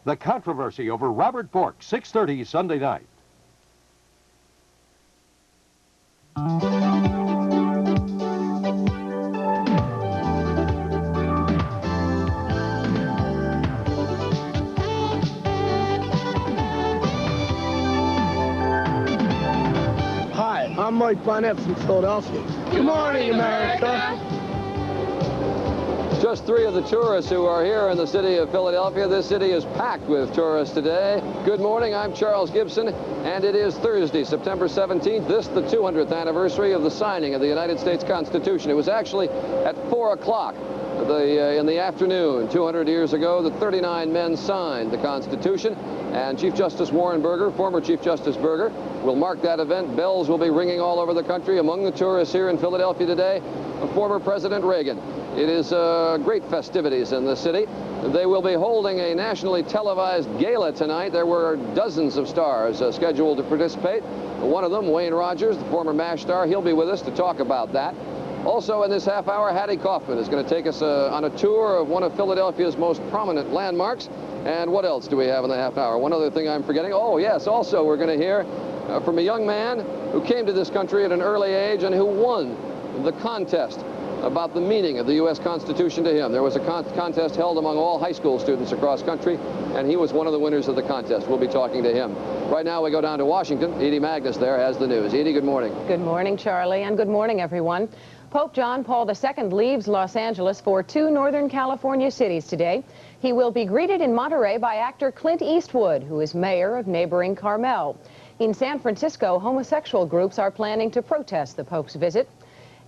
The Controversy over Robert Bork, 6:30 Sunday night. Hi, I'm Mike Barnett from Philadelphia. Good morning, America. Just three of the tourists who are here in the city of Philadelphia. This city is packed with tourists today. Good morning, I'm Charles Gibson, and it is Thursday, September 17th. This the 200th anniversary of the signing of the United States Constitution. It was actually at 4 o'clock in the afternoon, 200 years ago, that 39 men signed the Constitution, and Chief Justice Warren Burger, former Chief Justice Burger, will mark that event. Bells will be ringing all over the country. Among the tourists here in Philadelphia today, former President Reagan. It is great festivities in the city. They will be holding a nationally televised gala tonight. There were dozens of stars scheduled to participate. One of them, Wayne Rogers, the former MASH star, he'll be with us to talk about that. Also in this half hour, Hattie Kaufman is going to take us on a tour of one of Philadelphia's most prominent landmarks. And what else do we have in the half hour? One other thing I'm forgetting. Oh, yes, also we're going to hear from a young man who came to this country at an early age and who won the contest about the meaning of the U.S. Constitution to him. There was a contest held among all high school students across country, and he was one of the winners of the contest. We'll be talking to him. Right now we go down to Washington. Edie Magnus there has the news. Edie, good morning. Good morning, Charlie, and good morning, everyone. Pope John Paul II leaves Los Angeles for two Northern California cities today. He will be greeted in Monterey by actor Clint Eastwood, who is mayor of neighboring Carmel. In San Francisco, homosexual groups are planning to protest the Pope's visit.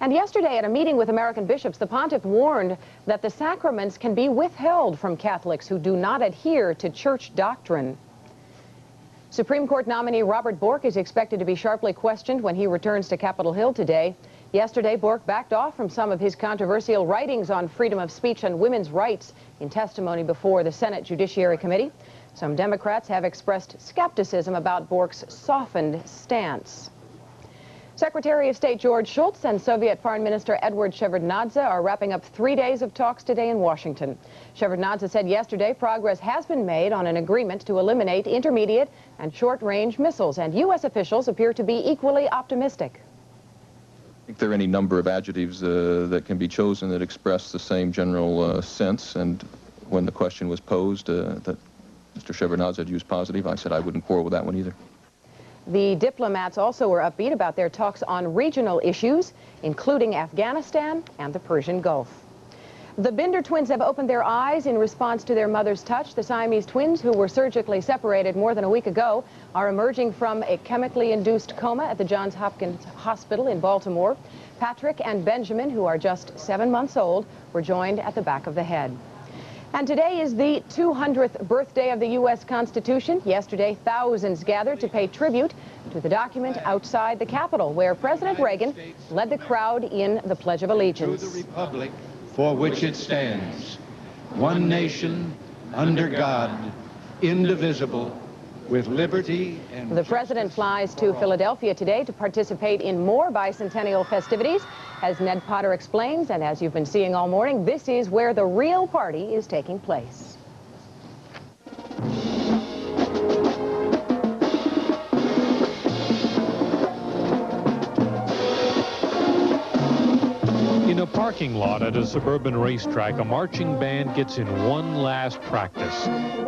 And yesterday at a meeting with American bishops, the pontiff warned that the sacraments can be withheld from Catholics who do not adhere to church doctrine. Supreme Court nominee Robert Bork is expected to be sharply questioned when he returns to Capitol Hill today. Yesterday, Bork backed off from some of his controversial writings on freedom of speech and women's rights in testimony before the Senate Judiciary Committee. Some Democrats have expressed skepticism about Bork's softened stance. Secretary of State George Shultz and Soviet Foreign Minister Eduard Shevardnadze are wrapping up 3 days of talks today in Washington. Shevardnadze said yesterday progress has been made on an agreement to eliminate intermediate and short-range missiles, and U.S. officials appear to be equally optimistic. I think there are any number of adjectives that can be chosen that express the same general sense, and when the question was posed that Mr. Shevardnadze had used positive, I said I wouldn't quarrel with that one either. The diplomats also were upbeat about their talks on regional issues, including Afghanistan and the Persian Gulf. The Binder twins have opened their eyes in response to their mother's touch. The Siamese twins, who were surgically separated more than a week ago, are emerging from a chemically induced coma at the Johns Hopkins Hospital in Baltimore. Patrick and Benjamin, who are just 7 months old, were joined at the back of the head. And today is the 200th birthday of the U.S. Constitution. Yesterday, thousands gathered to pay tribute to the document outside the Capitol, where President Reagan led the crowd in the Pledge of Allegiance. To the republic for which it stands, one nation, under God, indivisible, with liberty and The president flies to Philadelphia today to participate in more bicentennial festivities. As Ned Potter explains, and as you've been seeing all morning, this is where the real party is taking place. In a parking lot at a suburban racetrack, a marching band gets in one last practice.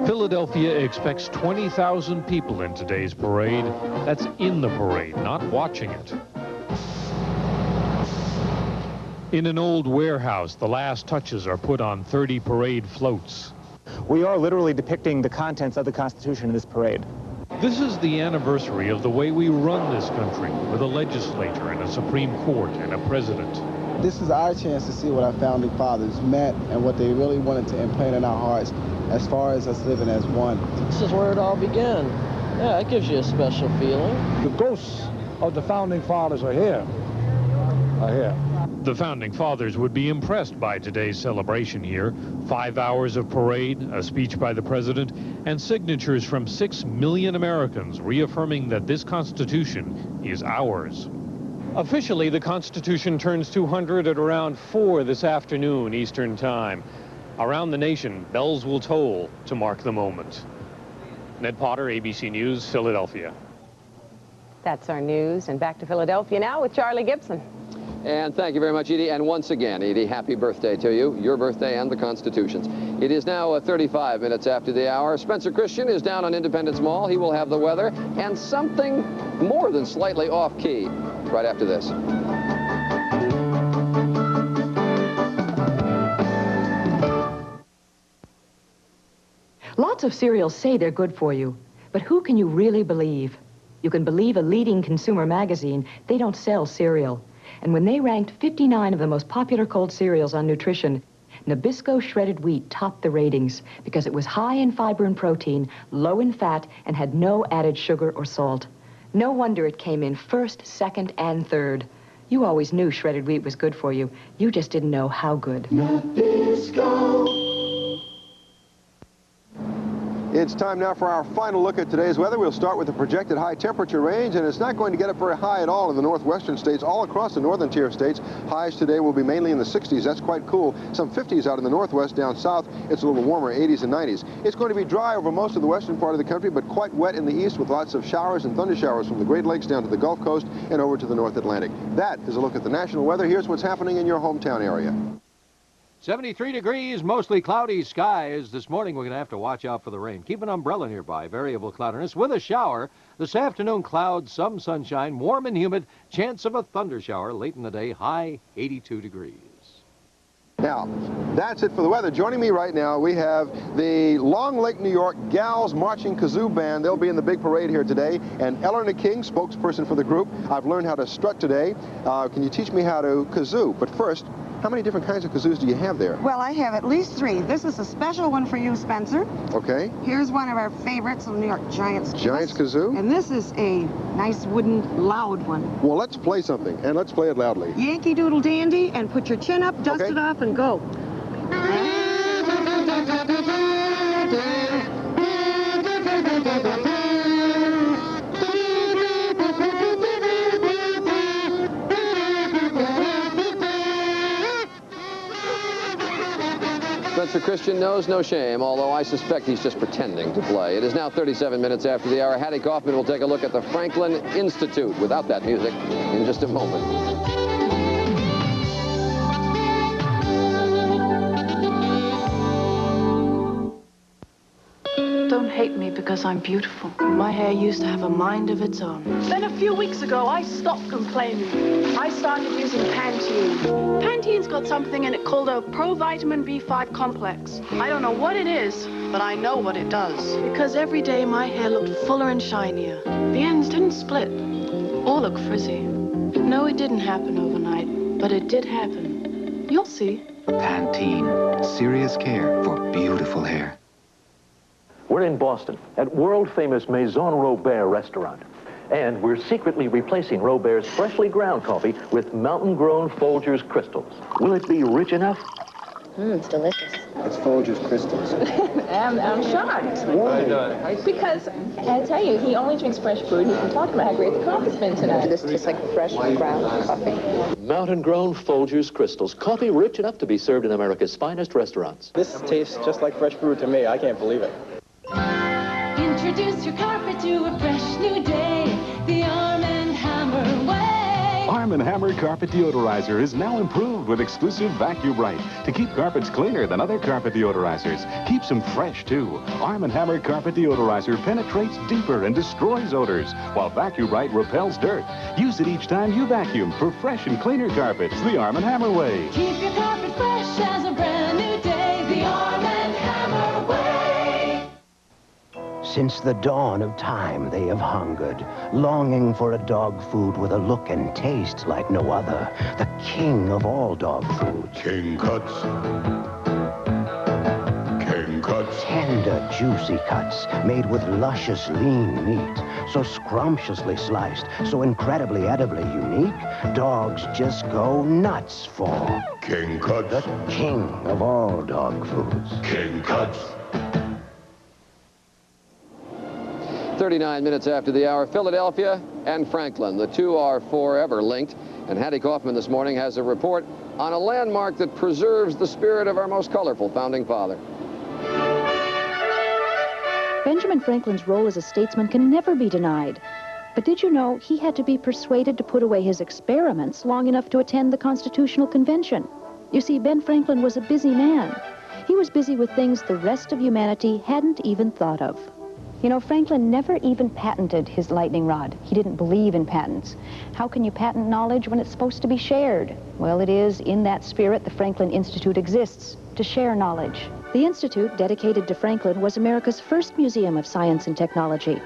Philadelphia expects 20,000 people in today's parade. That's in the parade, not watching it. In an old warehouse, the last touches are put on 30 parade floats. We are literally depicting the contents of the Constitution in this parade. This is the anniversary of the way we run this country, with a legislature and a Supreme Court and a president. This is our chance to see what our founding fathers meant and what they really wanted to implant in our hearts as far as us living as one. This is where it all began. Yeah, it gives you a special feeling. The ghosts of the founding fathers are here. The Founding Fathers would be impressed by today's celebration here. 5 hours of parade, a speech by the president, and signatures from 6 million Americans reaffirming that this Constitution is ours. Officially, the Constitution turns 200 at around 4 this afternoon Eastern Time. Around the nation, bells will toll to mark the moment. Ned Potter, ABC News, Philadelphia. That's our news. And back to Philadelphia now with Charlie Gibson. And thank you very much, Edie. And once again, Edie, happy birthday to you, your birthday and the Constitution's. It is now 35 minutes after the hour. Spencer Christian is down on Independence Mall. He will have the weather and something more than slightly off-key right after this. Lots of cereals say they're good for you, but who can you really believe? You can believe a leading consumer magazine. They don't sell cereal. And when they ranked 59 of the most popular cold cereals on nutrition, Nabisco shredded wheat topped the ratings because it was high in fiber and protein, low in fat, and had no added sugar or salt. No wonder it came in first, second, and third. You always knew shredded wheat was good for you. You just didn't know how good. Nabisco. It's time now for our final look at today's weather. We'll start with the projected high temperature range, and it's not going to get up very high at all in the northwestern states. All across the northern tier states, highs today will be mainly in the 60s. That's quite cool. Some 50s out in the northwest. Down south, it's a little warmer, 80s and 90s. It's going to be dry over most of the western part of the country, but quite wet in the east with lots of showers and thunder showers from the Great Lakes down to the Gulf Coast and over to the North Atlantic. That is a look at the national weather. Here's what's happening in your hometown area. 73 degrees, mostly cloudy skies. This morning, we're going to have to watch out for the rain. Keep an umbrella nearby. Variable cloudiness with a shower. This afternoon, clouds, some sunshine, warm and humid. Chance of a thunder shower late in the day, high 82 degrees. Now, that's it for the weather. Joining me right now, we have the Long Lake, New York Gals Marching Kazoo Band. They'll be in the big parade here today. And Eleanor King, spokesperson for the group. I've learned how to strut today. Can you teach me how to kazoo? But first, how many different kinds of kazoos do you have there? Well, I have at least 3. This is a special one for you, Spencer. Okay. Here's one of our favorites, the New York Giants. Giants kazoo? And this is a nice wooden, loud one. Well, let's play something, and let's play it loudly. Yankee Doodle Dandy, and put your chin up, dust it off, and go. Spencer Christian knows no shame, although I suspect he's just pretending to play. It is now 37 minutes after the hour. Hattie Kaufman will take a look at the Franklin Institute without that music in just a moment. Don't hate me because I'm beautiful. My hair used to have a mind of its own. Then a few weeks ago, I stopped complaining. I started using Pantene. Pantene's got something in it called a provitamin B5 complex. I don't know what it is, but I know what it does. Because every day my hair looked fuller and shinier. The ends didn't split or look frizzy. No, it didn't happen overnight, but it did happen. You'll see. Pantene, serious care for beautiful hair. We're in Boston at world-famous Maison Robert restaurant. And we're secretly replacing Robert's freshly ground coffee with mountain-grown Folgers crystals. Will it be rich enough? It's delicious. It's Folgers crystals. I'm shocked. Why? Because, I tell you, he only drinks fresh food. He can talk about how great the coffee's been tonight. This tastes like fresh ground coffee. Mountain-grown Folgers crystals. Coffee rich enough to be served in America's finest restaurants. This tastes just like fresh food to me. I can't believe it. Introduce your carpet to a fresh new day, the Arm & Hammer way. Arm & Hammer Carpet Deodorizer is now improved with exclusive Vacuum Bright to keep carpets cleaner than other carpet deodorizers. Keeps them fresh, too. Arm & Hammer Carpet Deodorizer penetrates deeper and destroys odors, while Vacuum Bright repels dirt. Use it each time you vacuum for fresh and cleaner carpets the Arm & Hammer way. Keep your carpet fresh as a brand new day, the Arm & Hammer way. Since the dawn of time, they have hungered, longing for a dog food with a look and taste like no other. The king of all dog foods. King Cuts. King Cuts. Tender, juicy cuts made with luscious, lean meat. So scrumptiously sliced, so incredibly edibly unique, dogs just go nuts for. King Cuts. The king of all dog foods. King Cuts. 39 minutes after the hour, Philadelphia and Franklin. The two are forever linked. And Hattie Kaufman this morning has a report on a landmark that preserves the spirit of our most colorful founding father. Benjamin Franklin's role as a statesman can never be denied. But did you know he had to be persuaded to put away his experiments long enough to attend the Constitutional Convention? You see, Ben Franklin was a busy man. He was busy with things the rest of humanity hadn't even thought of. You know, Franklin never even patented his lightning rod. He didn't believe in patents. How can you patent knowledge when it's supposed to be shared? Well, it is in that spirit the Franklin Institute exists, to share knowledge. The Institute, dedicated to Franklin, was America's first museum of science and technology.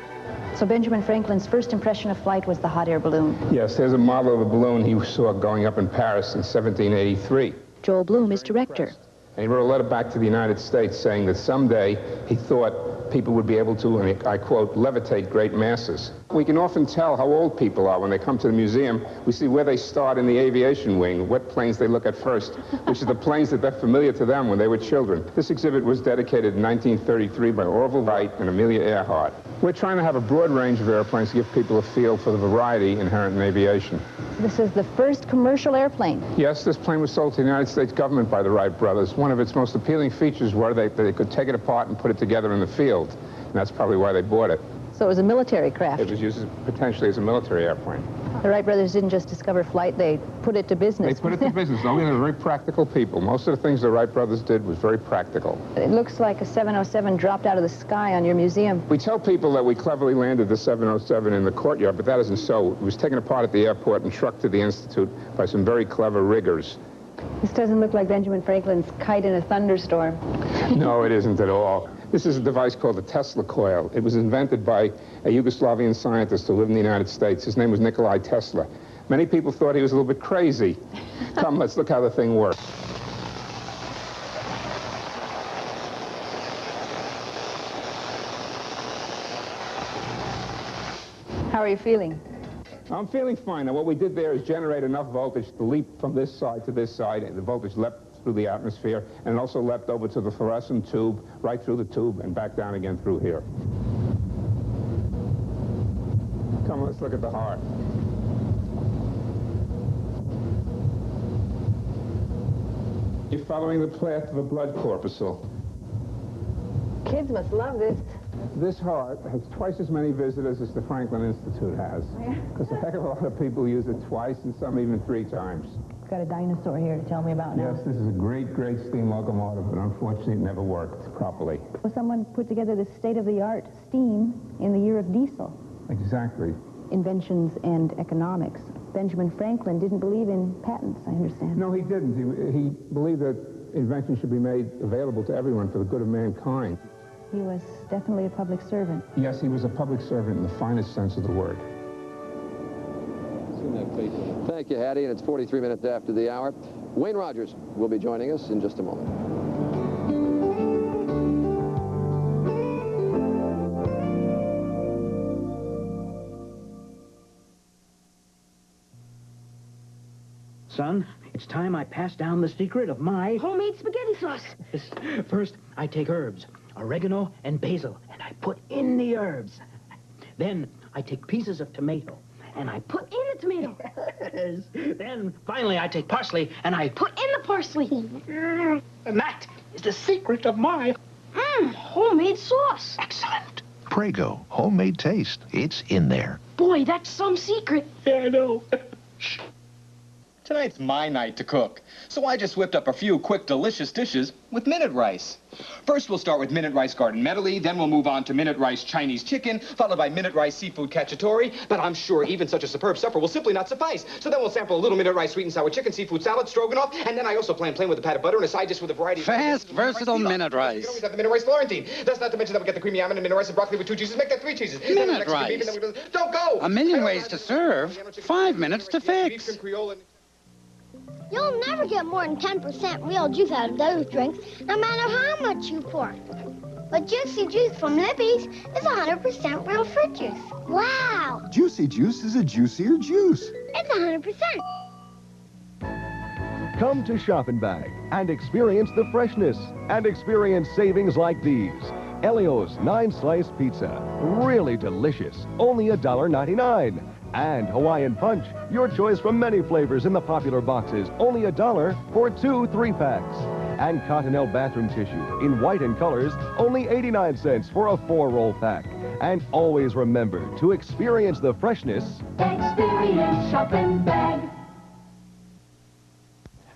So Benjamin Franklin's first impression of flight was the hot air balloon. Yes, there's a model of a balloon he saw going up in Paris in 1783. Joel Bloom is director. And he wrote a letter back to the United States saying that someday he thought people would be able to, and I quote, levitate great masses. We can often tell how old people are when they come to the museum. We see where they start in the aviation wing, what planes they look at first, which are the planes that they're familiar to them when they were children. This exhibit was dedicated in 1933 by Orville Wright and Amelia Earhart. We're trying to have a broad range of airplanes to give people a feel for the variety inherent in aviation. This is the first commercial airplane. Yes, this plane was sold to the United States government by the Wright brothers. One of its most appealing features were that they could take it apart and put it together in the field. And that's probably why they bought it. So it was a military craft. It was used potentially as a military airplane. The Wright brothers didn't just discover flight, they put it to business. They put it to business. Only they're very practical people. Most of the things the Wright brothers did was very practical. It looks like a 707 dropped out of the sky on your museum. We tell people that we cleverly landed the 707 in the courtyard, but that isn't so. It was taken apart at the airport and trucked to the Institute by some very clever riggers. This doesn't look like Benjamin Franklin's kite in a thunderstorm. No, it isn't at all. This is a device called the Tesla coil. It was invented by a Yugoslavian scientist who lived in the United States. His name was Nikolai Tesla. Many people thought he was a little bit crazy. Come, let's look how the thing works. How are you feeling? I'm feeling fine. Now, what we did there is generate enough voltage to leap from this side to this side, and the voltage leapt through the atmosphere, and it also leapt over to the fluorescent tube, right through the tube, and back down again through here. Come, let's look at the heart. You're following the path of a blood corpuscle. Kids must love this. This heart has twice as many visitors as the Franklin Institute has. Because a heck of a lot of people use it twice and some even 3 times. Got a dinosaur here to tell me about now. Yes, this is a great, great steam locomotive, but unfortunately it never worked properly. Well, someone put together this state-of-the-art steam in the year of diesel. Exactly. Inventions and economics. Benjamin Franklin didn't believe in patents, I understand. No, he didn't. He believed that inventions should be made available to everyone for the good of mankind. He was definitely a public servant. Yes, he was a public servant in the finest sense of the word. Thank you, Hattie, and it's 43 minutes after the hour. Wayne Rogers will be joining us in just a moment. Son, it's time I pass down the secret of my homemade spaghetti sauce. First, I take herbs, oregano and basil, and I put in the herbs. Then I take pieces of tomato, and I put in the tomato. Then, finally, I take parsley, and I put in the parsley. And that is the secret of my homemade sauce. Excellent. Prego, homemade taste. It's in there. Boy, that's some secret. Yeah, I know. Shh. Tonight's my night to cook, so I just whipped up a few quick, delicious dishes with minute rice. First, we'll start with minute rice garden medley, then we'll move on to minute rice Chinese chicken, followed by minute rice seafood cacciatore, but I'm sure even such a superb supper will simply not suffice. So then we'll sample a little minute rice sweet and sour chicken, seafood salad, stroganoff, and then I also plan plain with a pat of butter and a side dish with a variety of... Fast, versatile minute rice. You can always have the minute rice Florentine. That's not to mention that we get the creamy almond and minute rice and broccoli with 2 cheeses. Make that 3 cheeses. Minute rice. Don't go! A million ways to serve, 5 minutes to fix. You'll never get more than 10% real juice out of those drinks, no matter how much you pour. But Juicy Juice from Libby's is 100% real fruit juice. Wow! Juicy Juice is a juicier juice. It's 100%. Come to Shop and Bag and experience the freshness and experience savings like these. Elio's 9-slice pizza, really delicious, only $1.99. And Hawaiian Punch, your choice from many flavors in the popular boxes, only $1 for 2 3-packs. And Cottonelle bathroom tissue in white and colors, only 89 cents for a 4-roll pack. And always remember to experience the freshness. Experience shopping bag.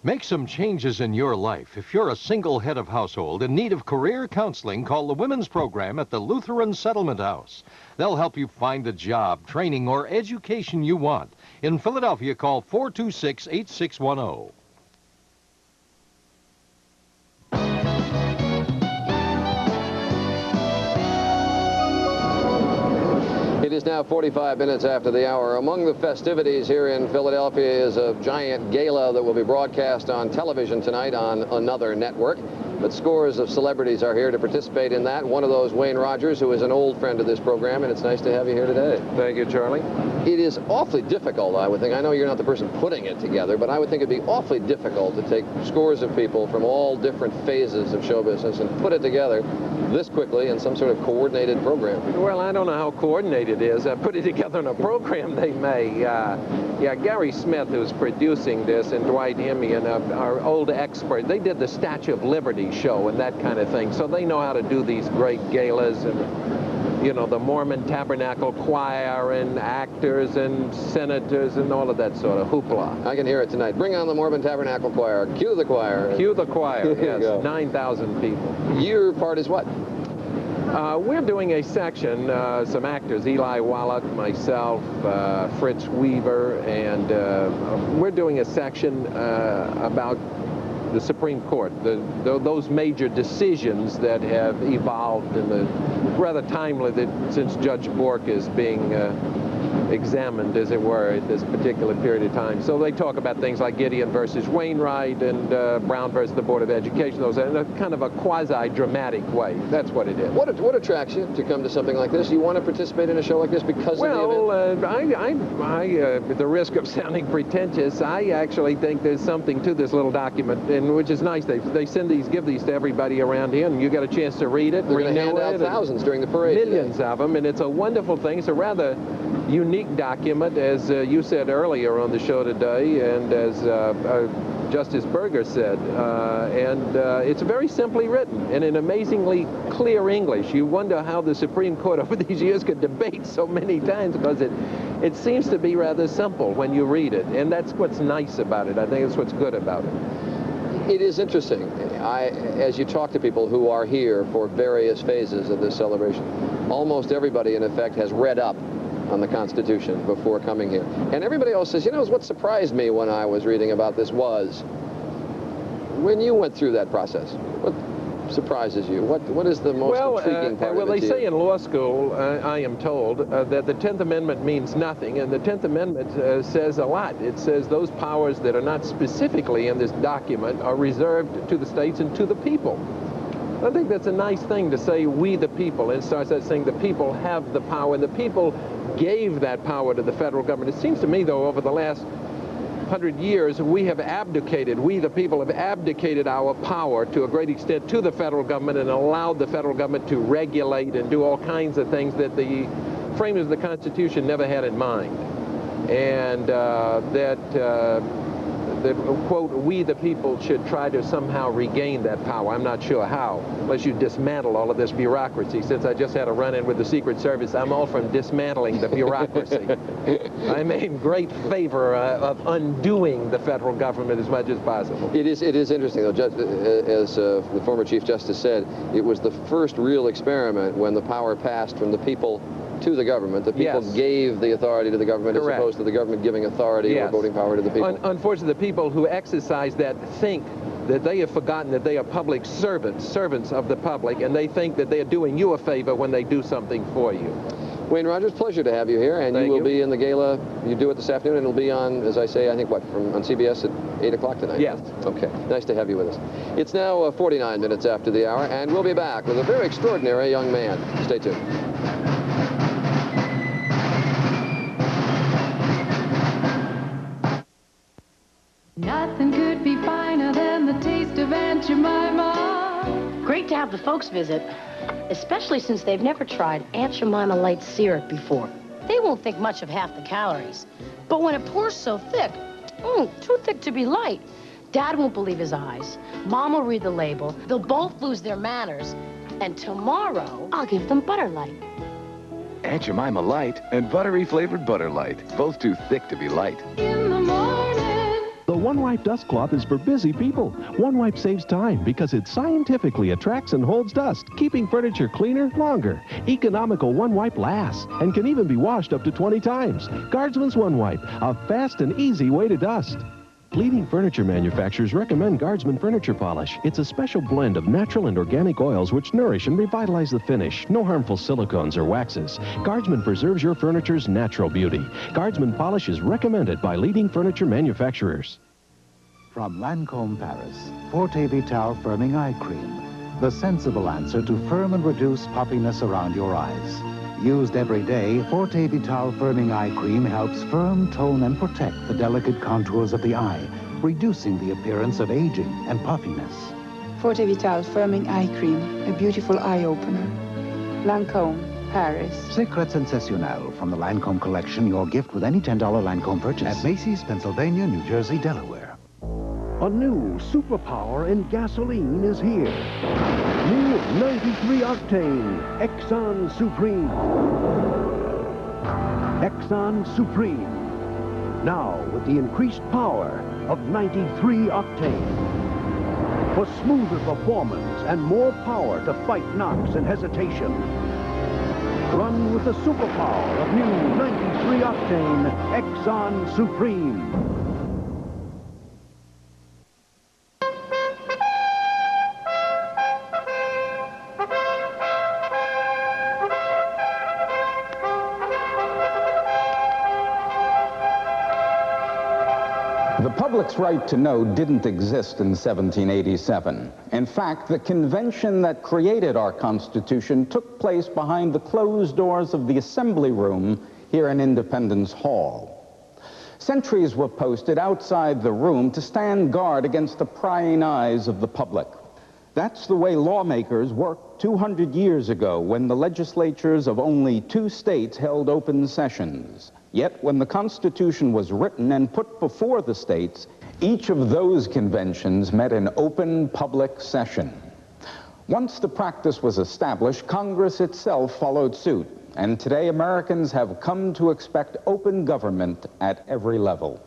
Make some changes in your life. If you're a single head of household in need of career counseling, call the Women's Program at the Lutheran Settlement House. They'll help you find the job, training, or education you want. In Philadelphia, call 426-8610. It is now 45 minutes after the hour. Among the festivities here in Philadelphia is a giant gala that will be broadcast on television tonight on another network. But scores of celebrities are here to participate in that. One of those, Wayne Rogers, who is an old friend of this program, and it's nice to have you here today. Thank you, Charlie. It is awfully difficult, I would think. I know you're not the person putting it together, but I would think it'd be awfully difficult to take scores of people from all different phases of show business and put it together this quickly in some sort of coordinated program. Well, I don't know how coordinated it is. Put it together in a program they may. Yeah, Gary Smith, who's producing this, and Dwight Hemian, our old expert, they did the Statue of Liberty show and that kind of thing. So they know how to do these great galas and, you know, the Mormon Tabernacle Choir and actors and senators and all of that sort of hoopla. I can hear it tonight. Bring on the Mormon Tabernacle Choir. Cue the choir. Cue the choir, yes. 9,000 people. Your part is what? We're doing a section, some actors, Eli Wallach, myself, Fritz Weaver, and we're doing a section about the Supreme Court, those major decisions that have evolved in the rather timely since Judge Bork is being examined, as it were, at this particular period of time. So they talk about things like Gideon versus Wainwright and Brown versus the Board of Education, those in a kind of a quasi-dramatic way. That's what it is. What attracts you to come to something like this? You want to participate in a show like this because of the event? Well, at the risk of sounding pretentious, I actually think there's something to this little document, and which is nice. They give these to everybody around here, and you get a chance to read it. They're going to hand out thousands during the parade. Millions of them, and it's a wonderful thing. It's a rather unique document, as you said earlier on the show today, and as Justice Berger said, and it's very simply written and in amazingly clear English. You wonder how the Supreme Court over these years could debate so many times, because it seems to be rather simple when you read it, and that's what's nice about it. I think that's what's good about it. It is interesting. As you talk to people who are here for various phases of this celebration, almost everybody, in effect, has read up on the Constitution before coming here. And everybody else says, you know, what surprised me when I was reading about this was when you went through that process. What surprises you? What is the most intriguing part of it? Well, they say in law school, I am told, that the 10th Amendment means nothing, and the 10th Amendment says a lot. It says those powers that are not specifically in this document are reserved to the states and to the people. I think that's a nice thing to say, we the people, and starts out saying the people have the power, and the people gave that power to the federal government. It seems to me, though, over the last 100 years, we have abdicated, we the people have abdicated our power to a great extent to the federal government and allowed the federal government to regulate and do all kinds of things that the framers of the Constitution never had in mind. And that, quote, we the people should try to somehow regain that power. I'm not sure how, unless you dismantle all of this bureaucracy. Since I just had a run-in with the Secret Service, I'm all from dismantling the bureaucracy. I'm in great favor of undoing the federal government as much as possible. It is interesting, though, as the former Chief Justice said, it was the first real experiment when the power passed from the people to the government. The people gave the authority to the government as opposed to the government giving authority or voting power to the people. Unfortunately, the people who exercise that think that they have forgotten that they are public servants of the public, and they think that they are doing you a favor when they do something for you. Wayne Rogers, pleasure to have you here, and you will be in the gala. You do it this afternoon, and it'll be on, as I say, I think, what, on CBS at 8 o'clock tonight? Yes. Okay. Nice to have you with us. It's now 49 minutes after the hour, and we'll be back with a very extraordinary young man. Stay tuned. Nothing could be finer than the taste of Aunt Jemima. Great to have the folks visit, especially since they've never tried Aunt Jemima light syrup before. They won't think much of half the calories. But when it pours so thick, too thick to be light, Dad won't believe his eyes. Mom will read the label. They'll both lose their manners. And tomorrow, I'll give them Butter Light. Aunt Jemima Light and buttery flavored Butter Light. Both too thick to be light. In the morning. The One Wipe dust cloth is for busy people. One Wipe saves time because it scientifically attracts and holds dust, keeping furniture cleaner longer. Economical One Wipe lasts and can even be washed up to 20 times. Guardsman's One Wipe, a fast and easy way to dust. Leading furniture manufacturers recommend Guardsman Furniture Polish. It's a special blend of natural and organic oils which nourish and revitalize the finish. No harmful silicones or waxes. Guardsman preserves your furniture's natural beauty. Guardsman Polish is recommended by leading furniture manufacturers. From Lancôme Paris, Forte Vital Firming Eye Cream. The sensible answer to firm and reduce puffiness around your eyes. Used every day, Forte Vital Firming Eye Cream helps firm, tone, and protect the delicate contours of the eye, reducing the appearance of aging and puffiness. Forte Vital Firming Eye Cream, a beautiful eye opener. Lancôme, Paris. Secret Sensationnel from the Lancôme collection, your gift with any $10 Lancôme purchase. At Macy's, Pennsylvania, New Jersey, Delaware. A new superpower in gasoline is here. New 93 octane Exxon Supreme. Exxon Supreme. Now with the increased power of 93 octane. For smoother performance and more power to fight knocks and hesitation. Run with the superpower of new 93 octane Exxon Supreme. The public's right to know didn't exist in 1787. In fact, the convention that created our Constitution took place behind the closed doors of the Assembly Room here in Independence Hall. Sentries were posted outside the room to stand guard against the prying eyes of the public. That's the way lawmakers worked 200 years ago when the legislatures of only 2 states held open sessions. Yet, when the Constitution was written and put before the states, each of those conventions met in open public session. Once the practice was established, Congress itself followed suit, and today Americans have come to expect open government at every level.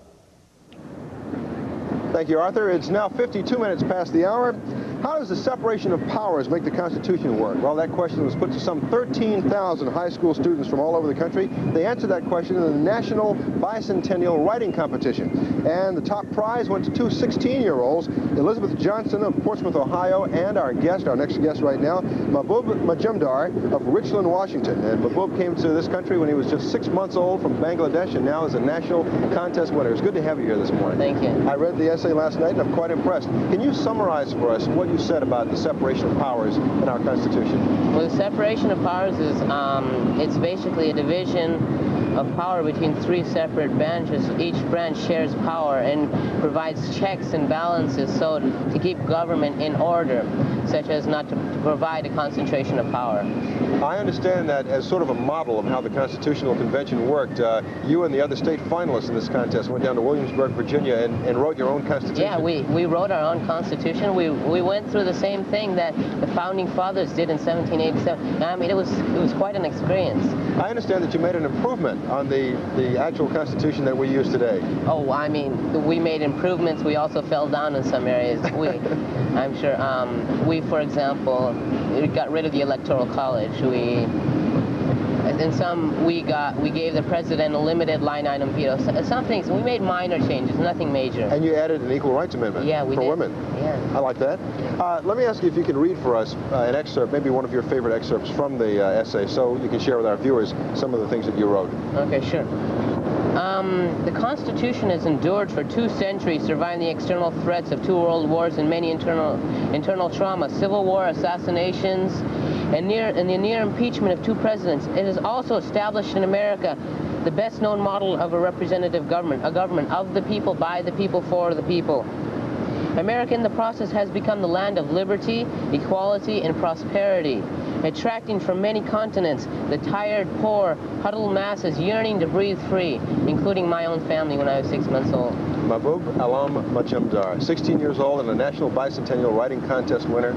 Thank you, Arthur. It's now 52 minutes past the hour. How does the separation of powers make the Constitution work? Well, that question was put to some 13,000 high school students from all over the country. They answered that question in the National Bicentennial Writing Competition. And the top prize went to 2 16-year-olds, Elizabeth Johnson of Portsmouth, Ohio, and our next guest right now, Mahbub Majumdar of Richland, Washington. And Mahbub came to this country when he was just 6 months old from Bangladesh and now is a national contest winner. It's good to have you here this morning. Thank you. I read the essay last night and I'm quite impressed. Can you summarize for us what you said about the separation of powers in our Constitution? Well, the separation of powers is, it's basically a division of power between 3 separate branches. Each branch shares power and provides checks and balances so to keep government in order, such as not to provide a concentration of power. I understand that as sort of a model of how the Constitutional Convention worked, you and the other state finalists in this contest went down to Williamsburg, Virginia, and wrote your own Constitution. Yeah, we wrote our own Constitution. We went through the same thing that the Founding Fathers did in 1787. I mean, it was quite an experience. I understand that you made an improvement on the actual Constitution that we use today. Oh, I mean, we made improvements. We also fell down in some areas. I'm sure, for example, we got rid of the Electoral College. In some, we gave the president a limited line item veto. Some things, we made minor changes, nothing major. And you added an equal rights amendment for women. Yeah. I like that. Let me ask you if you could read for us an excerpt, maybe one of your favorite excerpts from the essay, so you can share with our viewers some of the things that you wrote. Okay, sure. The Constitution has endured for 2 centuries, surviving the external threats of 2 world wars and many internal trauma, civil war, assassinations, and the near impeachment of 2 presidents. It has also established in America the best known model of a representative government, a government of the people, by the people, for the people. America in the process has become the land of liberty, equality, and prosperity. attracting from many continents the tired, poor, huddled masses yearning to breathe free, including my own family when I was 6 months old. Mahbub Alam Majumdar, 16 years old and a National Bicentennial Writing Contest winner.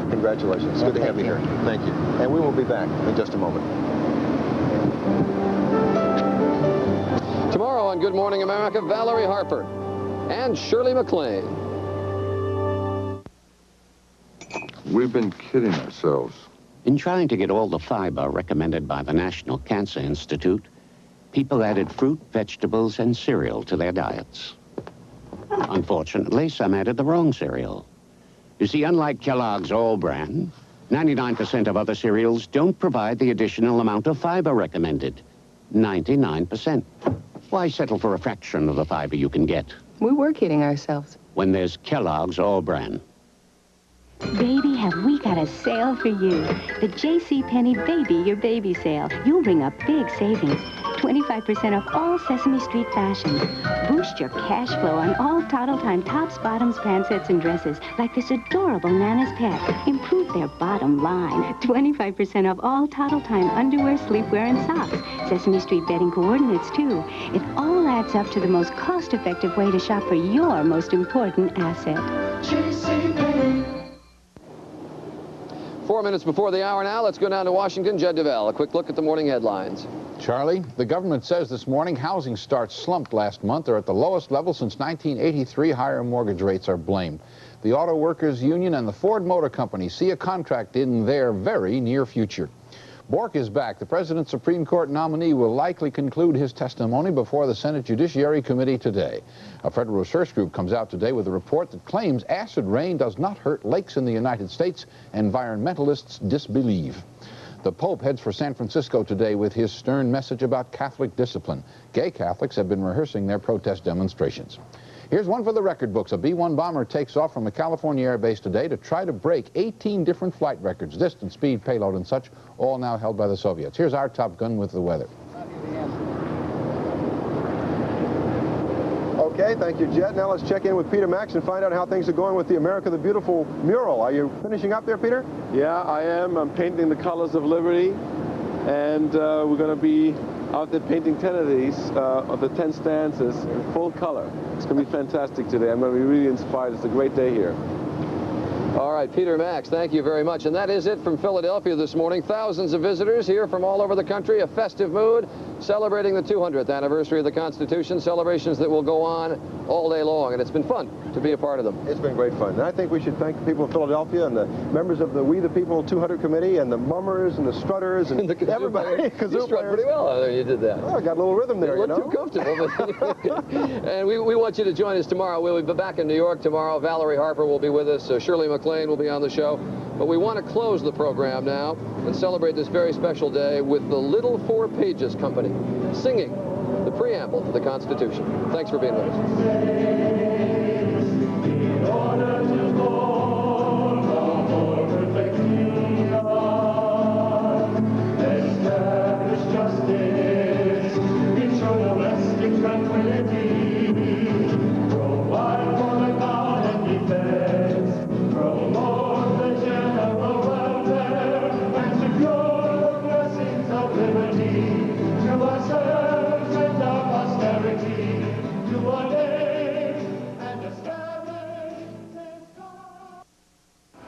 Congratulations. Good to have you here. Thank you. And we will be back in just a moment. Tomorrow on Good Morning America, Valerie Harper and Shirley MacLaine. We've been kidding ourselves. In trying to get all the fiber recommended by the National Cancer Institute, people added fruit, vegetables, and cereal to their diets. Unfortunately, some added the wrong cereal. You see, unlike Kellogg's All Bran, 99% of other cereals don't provide the additional amount of fiber recommended. 99%. Why settle for a fraction of the fiber you can get? We were kidding ourselves. When there's Kellogg's All Bran. Baby, have we got a sale for you. The JCPenney Baby Your Baby Sale. You'll bring up big savings. 25% off all Sesame Street fashions. Boost your cash flow on all Toddle Time tops, bottoms, pant sets, and dresses, like this adorable Nana's Pet. Improve their bottom line. 25% off all Toddle Time underwear, sleepwear, and socks. Sesame Street bedding coordinates, too. It all adds up to the most cost-effective way to shop for your most important asset. JCPenney. 4 minutes before the hour now, let's go down to Washington. Jed Duval, a quick look at the morning headlines. Charlie, the government says this morning housing starts slumped last month. They're at the lowest level since 1983. Higher mortgage rates are blamed. The Auto Workers Union and the Ford Motor Company see a contract in their very near future. Bork is back. The President's Supreme Court nominee will likely conclude his testimony before the Senate Judiciary Committee today. A federal research group comes out today with a report that claims acid rain does not hurt lakes in the United States. Environmentalists disbelieve. The Pope heads for San Francisco today with his stern message about Catholic discipline. Gay Catholics have been rehearsing their protest demonstrations. Here's one for the record books. A B-1 bomber takes off from a California air base today to try to break 18 different flight records, distance, speed, payload, and such, all now held by the Soviets. Here's our Top Gun with the weather. Okay, thank you, Jet. Now let's check in with Peter Max and find out how things are going with the America the Beautiful mural. Are you finishing up there, Peter? Yeah, I am. I'm painting the colors of liberty, and we're going to be out there painting 10 of these, of the 10 stanzas in full color. It's going to be fantastic today. I'm going to be really inspired. It's a great day here. All right, Peter Max, thank you very much. And that is it from Philadelphia this morning. Thousands of visitors here from all over the country, a festive mood, celebrating the 200th anniversary of the Constitution, celebrations that will go on all day long, and it's been fun to be a part of them. It's been great fun. And I think we should thank the people of Philadelphia and the members of the We the People 200 Committee and the mummers and the strutters and everybody. You strut pretty well. You did that. Oh, I got a little rhythm there, you know. Too comfortable. But and we want you to join us tomorrow. We'll be back in New York tomorrow. Valerie Harper will be with us. Shirley MacLaine will be on the show. But we want to close the program now and celebrate this very special day with the Little Four Pages Company singing the preamble to the Constitution. Thanks for being with us.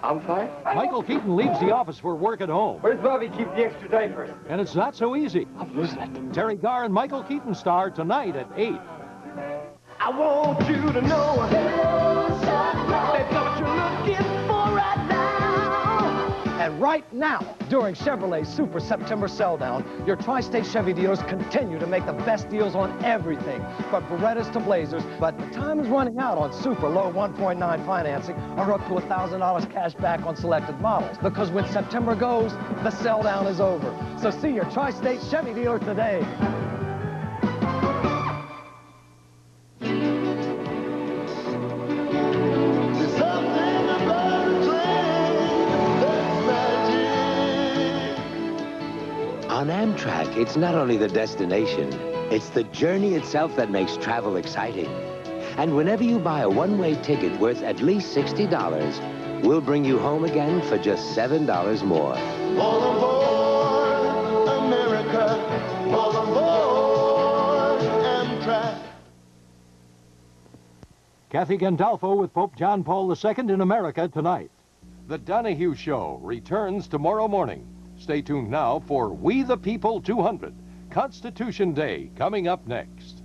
I'm fine. Michael Keaton leaves the office for work at home. Where's Bobby keep the extra diapers? And it's not so easy. I'm losing it. Terry Garr and Michael Keaton star tonight at 8. I want you to know that's what you're looking for right now. And right now, during Chevrolet's Super September Sell Down, your Tri-State Chevy dealers continue to make the best deals on everything, from Berettas to Blazers. But the time is running out on super low 1.9 financing or up to $1,000 cash back on selected models. Because when September goes, the sell down is over. So see your Tri-State Chevy dealer today. On Amtrak, it's not only the destination, it's the journey itself that makes travel exciting. And whenever you buy a one-way ticket worth at least $60, We'll bring you home again for just $7 more. All aboard, America. All aboard, Amtrak. Kathy Gandolfo with Pope John Paul II in America tonight. The Donahue Show returns tomorrow morning. Stay tuned now for We the People 200, Constitution Day, coming up next.